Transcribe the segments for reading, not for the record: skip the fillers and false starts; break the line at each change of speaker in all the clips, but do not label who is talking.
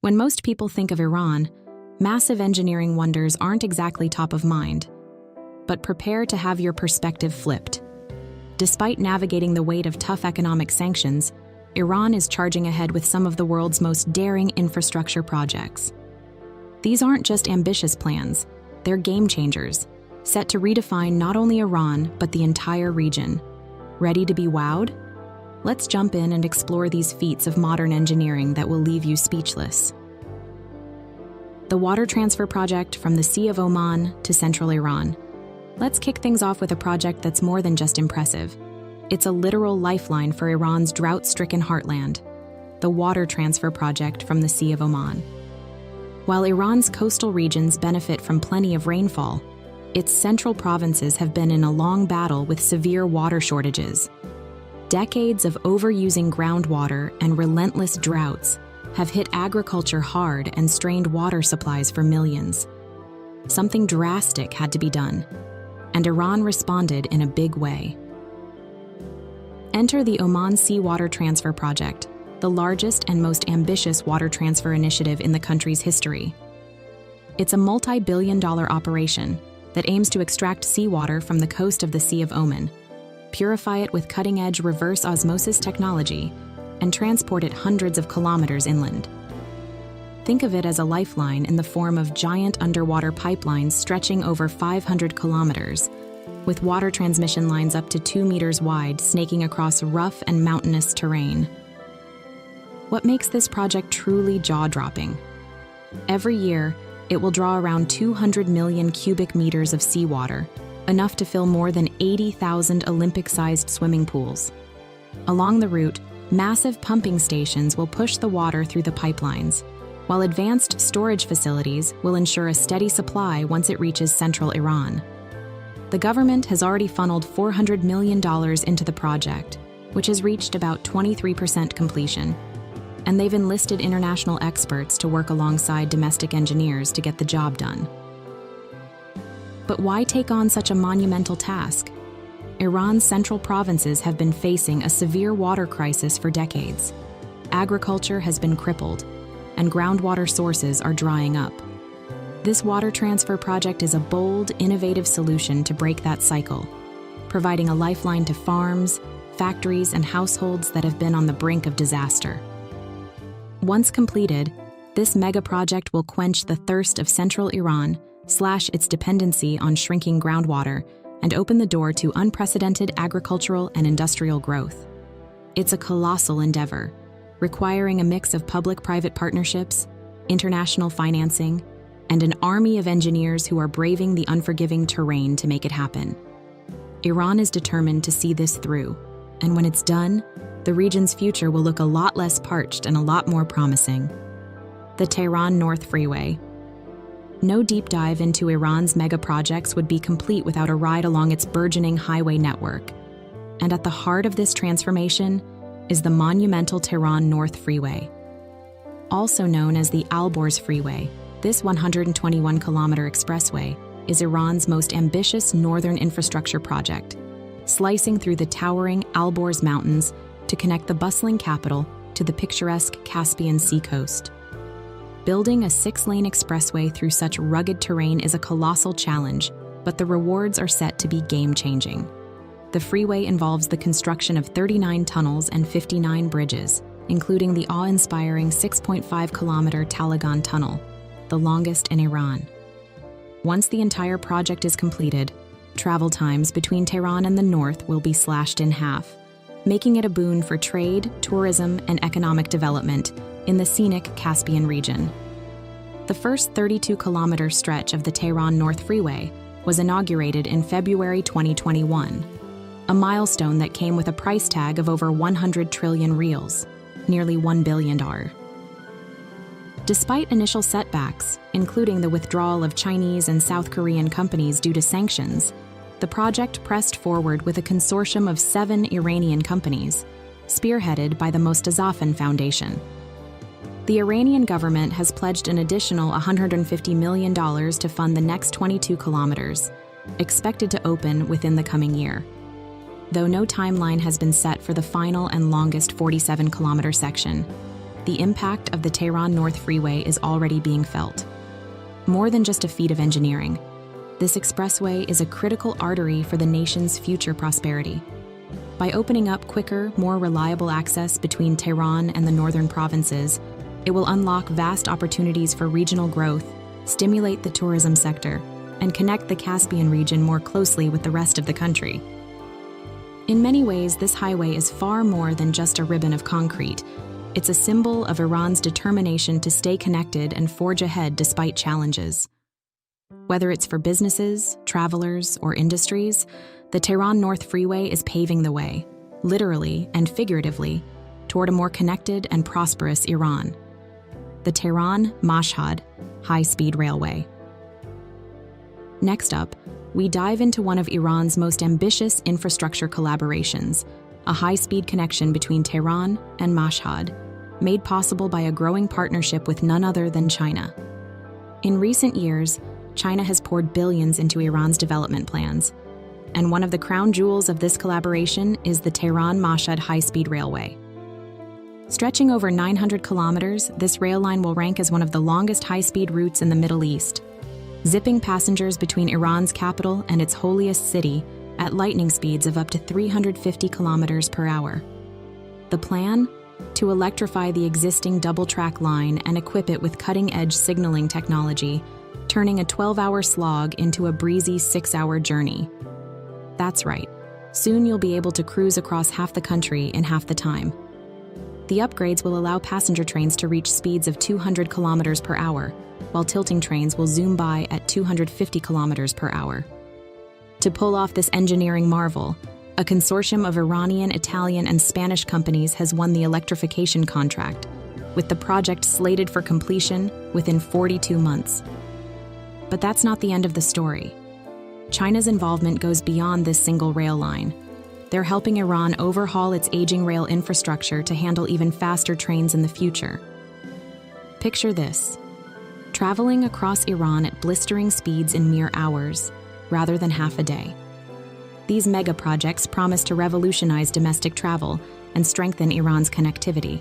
When most people think of Iran, massive engineering wonders aren't exactly top of mind. But prepare to have your perspective flipped. Despite navigating the weight of tough economic sanctions, Iran is charging ahead with some of the world's most daring infrastructure projects. These aren't just ambitious plans, they're game changers, set to redefine not only Iran, but the entire region. Ready to be wowed? Let's jump in and explore these feats of modern engineering that will leave you speechless. The water transfer project from the Sea of Oman to central Iran. Let's kick things off with a project that's more than just impressive. It's a literal lifeline for Iran's drought-stricken heartland, the water transfer project from the Sea of Oman. While Iran's coastal regions benefit from plenty of rainfall, its central provinces have been in a long battle with severe water shortages. Decades of overusing groundwater and relentless droughts have hit agriculture hard and strained water supplies for millions. Something drastic had to be done, and Iran responded in a big way. Enter the Oman Sea Water Transfer Project, the largest and most ambitious water transfer initiative in the country's history. It's a multi-billion-dollar operation that aims to extract seawater from the coast of the Sea of Oman, purify it with cutting-edge reverse osmosis technology, and transport it hundreds of kilometers inland. Think of it as a lifeline in the form of giant underwater pipelines stretching over 500 kilometers, with water transmission lines up to 2 meters wide snaking across rough and mountainous terrain. What makes this project truly jaw-dropping? Every year, it will draw around 200 million cubic meters of seawater, enough to fill more than 80,000 Olympic-sized swimming pools. Along the route, massive pumping stations will push the water through the pipelines, while advanced storage facilities will ensure a steady supply once it reaches central Iran. The government has already funneled $400 million into the project, which has reached about 23% completion, and they've enlisted international experts to work alongside domestic engineers to get the job done. But why take on such a monumental task? Iran's central provinces have been facing a severe water crisis for decades. Agriculture has been crippled, and groundwater sources are drying up. This water transfer project is a bold, innovative solution to break that cycle, providing a lifeline to farms, factories, and households that have been on the brink of disaster. Once completed, this mega project will quench the thirst of central Iran, slash its dependency on shrinking groundwater, and open the door to unprecedented agricultural and industrial growth. It's a colossal endeavor, requiring a mix of public-private partnerships, international financing, and an army of engineers who are braving the unforgiving terrain to make it happen. Iran is determined to see this through, and when it's done, the region's future will look a lot less parched and a lot more promising. The Tehran North Freeway. No deep dive into Iran's mega projects would be complete without a ride along its burgeoning highway network. And at the heart of this transformation is the monumental Tehran North Freeway. Also known as the Alborz Freeway, this 121-kilometer expressway is Iran's most ambitious northern infrastructure project, slicing through the towering Alborz Mountains to connect the bustling capital to the picturesque Caspian Sea coast. Building a 6-lane expressway through such rugged terrain is a colossal challenge, but the rewards are set to be game-changing. The freeway involves the construction of 39 tunnels and 59 bridges, including the awe-inspiring 6.5-kilometer Talagan Tunnel, the longest in Iran. Once the entire project is completed, travel times between Tehran and the north will be slashed in half, making it a boon for trade, tourism, and economic development in the scenic Caspian region. The first 32-kilometer stretch of the Tehran North Freeway was inaugurated in February 2021, a milestone that came with a price tag of over 100 trillion rials, nearly $1 billion. Despite initial setbacks, including the withdrawal of Chinese and South Korean companies due to sanctions, the project pressed forward with a consortium of 7 Iranian companies, spearheaded by the Mostazafin Foundation. The Iranian government has pledged an additional $150 million to fund the next 22 kilometers, expected to open within the coming year. Though no timeline has been set for the final and longest 47-kilometer section, the impact of the Tehran North Freeway is already being felt. More than just a feat of engineering, this expressway is a critical artery for the nation's future prosperity. By opening up quicker, more reliable access between Tehran and the northern provinces, it will unlock vast opportunities for regional growth, stimulate the tourism sector, and connect the Caspian region more closely with the rest of the country. In many ways, this highway is far more than just a ribbon of concrete. It's a symbol of Iran's determination to stay connected and forge ahead despite challenges. Whether it's for businesses, travelers, or industries, the Tehran North Freeway is paving the way, literally and figuratively, toward a more connected and prosperous Iran. The Tehran-Mashhad high-speed railway. Next up, we dive into one of Iran's most ambitious infrastructure collaborations, a high-speed connection between Tehran and Mashhad, made possible by a growing partnership with none other than China. In recent years, China has poured billions into Iran's development plans, and one of the crown jewels of this collaboration is the Tehran-Mashhad high-speed railway. Stretching over 900 kilometers, this rail line will rank as one of the longest high-speed routes in the Middle East, zipping passengers between Iran's capital and its holiest city at lightning speeds of up to 350 kilometers per hour. The plan? To electrify the existing double-track line and equip it with cutting-edge signaling technology, turning a 12-hour slog into a breezy 6-hour journey. That's right. Soon you'll be able to cruise across half the country in half the time. The upgrades will allow passenger trains to reach speeds of 200 kilometers per hour, while tilting trains will zoom by at 250 kilometers per hour. To pull off this engineering marvel, a consortium of Iranian, Italian, and Spanish companies has won the electrification contract, with the project slated for completion within 42 months. But that's not the end of the story. China's involvement goes beyond this single rail line. They're helping Iran overhaul its aging rail infrastructure to handle even faster trains in the future. Picture this: traveling across Iran at blistering speeds in mere hours, rather than half a day. These mega projects promise to revolutionize domestic travel and strengthen Iran's connectivity.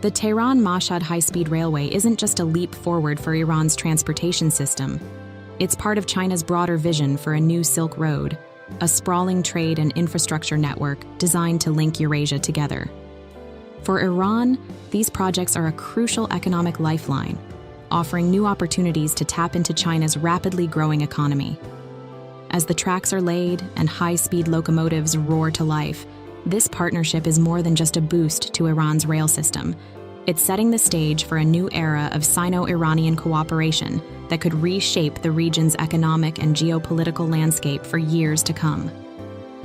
The Tehran-Mashhad high-speed railway isn't just a leap forward for Iran's transportation system. It's part of China's broader vision for a new Silk Road, a sprawling trade and infrastructure network designed to link Eurasia together. For Iran, these projects are a crucial economic lifeline, offering new opportunities to tap into China's rapidly growing economy. As the tracks are laid and high-speed locomotives roar to life, this partnership is more than just a boost to Iran's rail system. It's setting the stage for a new era of Sino-Iranian cooperation that could reshape the region's economic and geopolitical landscape for years to come.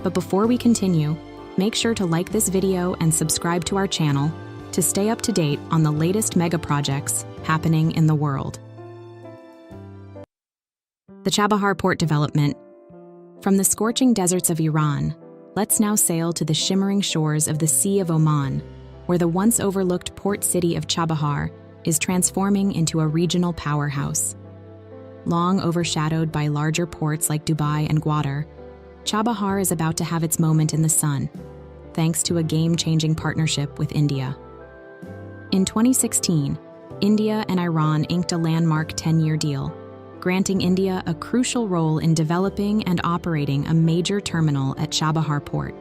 But before we continue, make sure to like this video and subscribe to our channel to stay up to date on the latest mega projects happening in the world. The Chabahar Port Development. From the scorching deserts of Iran, let's now sail to the shimmering shores of the Sea of Oman, where the once overlooked port city of Chabahar is transforming into a regional powerhouse. Long overshadowed by larger ports like Dubai and Gwadar, Chabahar is about to have its moment in the sun, thanks to a game-changing partnership with India. In 2016, India and Iran inked a landmark 10-year deal, granting India a crucial role in developing and operating a major terminal at Chabahar Port.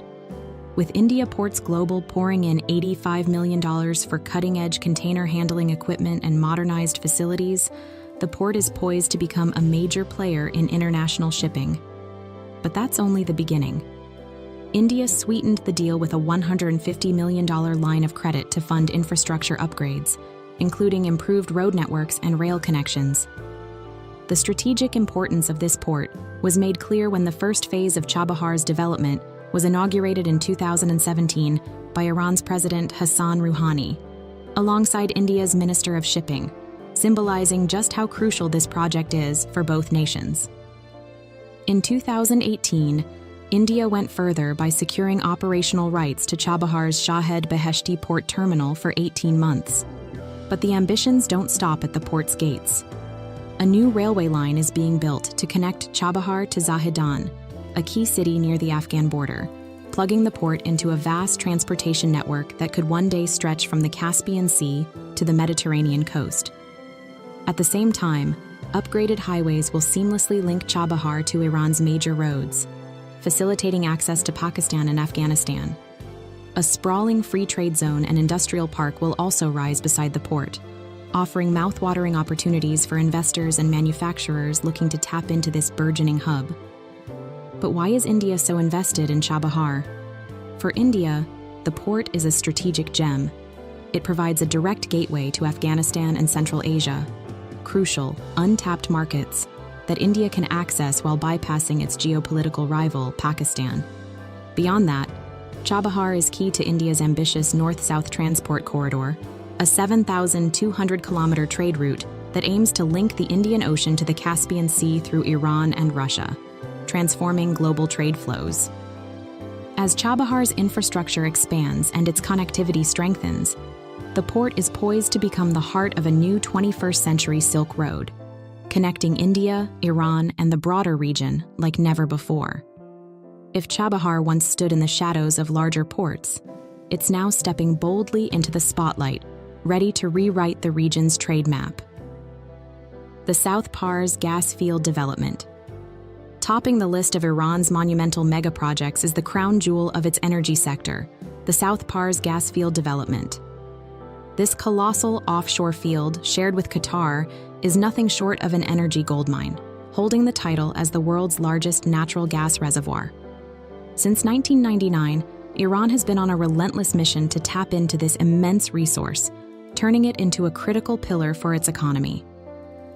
With India Ports Global pouring in $85 million for cutting-edge container handling equipment and modernized facilities, the port is poised to become a major player in international shipping. But that's only the beginning. India sweetened the deal with a $150 million line of credit to fund infrastructure upgrades, including improved road networks and rail connections. The strategic importance of this port was made clear when the first phase of Chabahar's development was inaugurated in 2017 by Iran's President Hassan Rouhani, alongside India's Minister of Shipping, symbolizing just how crucial this project is for both nations. In 2018, India went further by securing operational rights to Chabahar's Shahed Beheshti port terminal for 18 months. But the ambitions don't stop at the port's gates. A new railway line is being built to connect Chabahar to Zahedan, a key city near the Afghan border. plugging the port into a vast transportation network that could one day stretch from the Caspian Sea to the Mediterranean coast. At the same time, upgraded highways will seamlessly link Chabahar to Iran's major roads, facilitating access to Pakistan and Afghanistan. A sprawling free trade zone and industrial park will also rise beside the port, offering mouth-watering opportunities for investors and manufacturers looking to tap into this burgeoning hub. But why is India so invested in Chabahar? For India, the port is a strategic gem. It provides a direct gateway to Afghanistan and Central Asia, crucial, untapped markets that India can access while bypassing its geopolitical rival, Pakistan. Beyond that, Chabahar is key to India's ambitious north-south transport corridor, a 7,200-kilometer trade route that aims to link the Indian Ocean to the Caspian Sea through Iran and Russia, transforming global trade flows. As Chabahar's infrastructure expands and its connectivity strengthens, the port is poised to become the heart of a new 21st-century Silk Road, connecting India, Iran, and the broader region like never before. If Chabahar once stood in the shadows of larger ports, it's now stepping boldly into the spotlight, ready to rewrite the region's trade map. The South Pars gas field development. Topping the list of Iran's monumental megaprojects is the crown jewel of its energy sector, the South Pars gas field development. This colossal offshore field, shared with Qatar, is nothing short of an energy goldmine, holding the title as the world's largest natural gas reservoir. Since 1999, Iran has been on a relentless mission to tap into this immense resource, turning it into a critical pillar for its economy.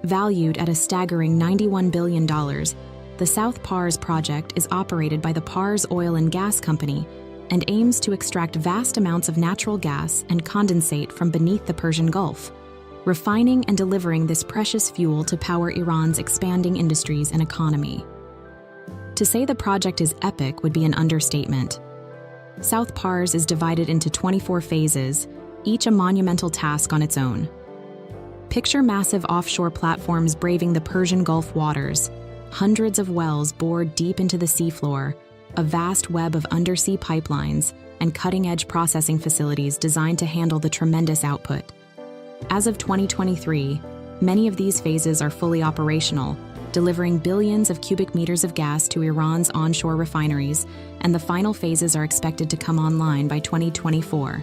Valued at a staggering $91 billion, the South Pars project is operated by the Pars Oil and Gas Company and aims to extract vast amounts of natural gas and condensate from beneath the Persian Gulf, refining and delivering this precious fuel to power Iran's expanding industries and economy. To say the project is epic would be an understatement. South Pars is divided into 24 phases, each a monumental task on its own. Picture massive offshore platforms braving the Persian Gulf waters, hundreds of wells bored deep into the seafloor, a vast web of undersea pipelines, and cutting-edge processing facilities designed to handle the tremendous output. As of 2023, many of these phases are fully operational, delivering billions of cubic meters of gas to Iran's onshore refineries, and the final phases are expected to come online by 2024.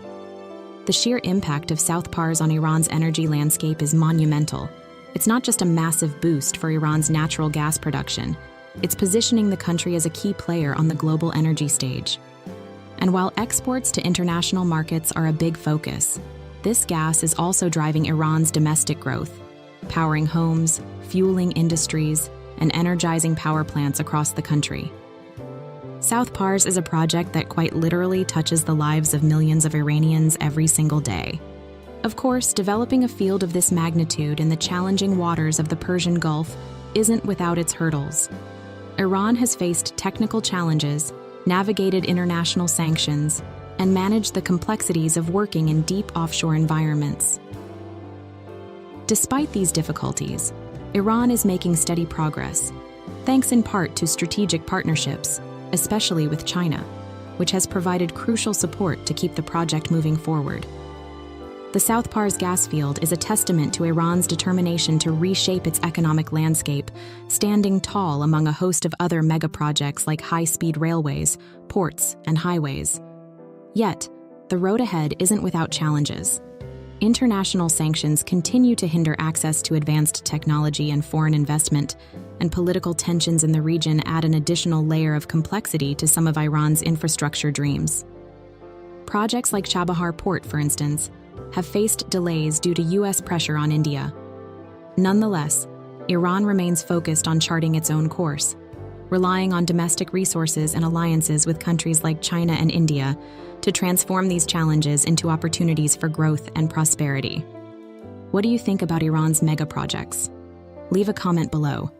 The sheer impact of South Pars on Iran's energy landscape is monumental. It's not just a massive boost for Iran's natural gas production, it's positioning the country as a key player on the global energy stage. And while exports to international markets are a big focus, this gas is also driving Iran's domestic growth, powering homes, fueling industries, and energizing power plants across the country. South Pars is a project that quite literally touches the lives of millions of Iranians every single day. Of course, developing a field of this magnitude in the challenging waters of the Persian Gulf isn't without its hurdles. Iran has faced technical challenges, navigated international sanctions, and managed the complexities of working in deep offshore environments. Despite these difficulties, Iran is making steady progress, thanks in part to strategic partnerships, especially with China, which has provided crucial support to keep the project moving forward. The South Pars gas field is a testament to Iran's determination to reshape its economic landscape, standing tall among a host of other megaprojects like high-speed railways, ports, and highways. Yet, the road ahead isn't without challenges. International sanctions continue to hinder access to advanced technology and foreign investment, and political tensions in the region add an additional layer of complexity to some of Iran's infrastructure dreams. Projects like Chabahar Port, for instance, have faced delays due to U.S. pressure on India. Nonetheless, Iran remains focused on charting its own course, relying on domestic resources and alliances with countries like China and India to transform these challenges into opportunities for growth and prosperity. What do you think about Iran's mega projects? Leave a comment below.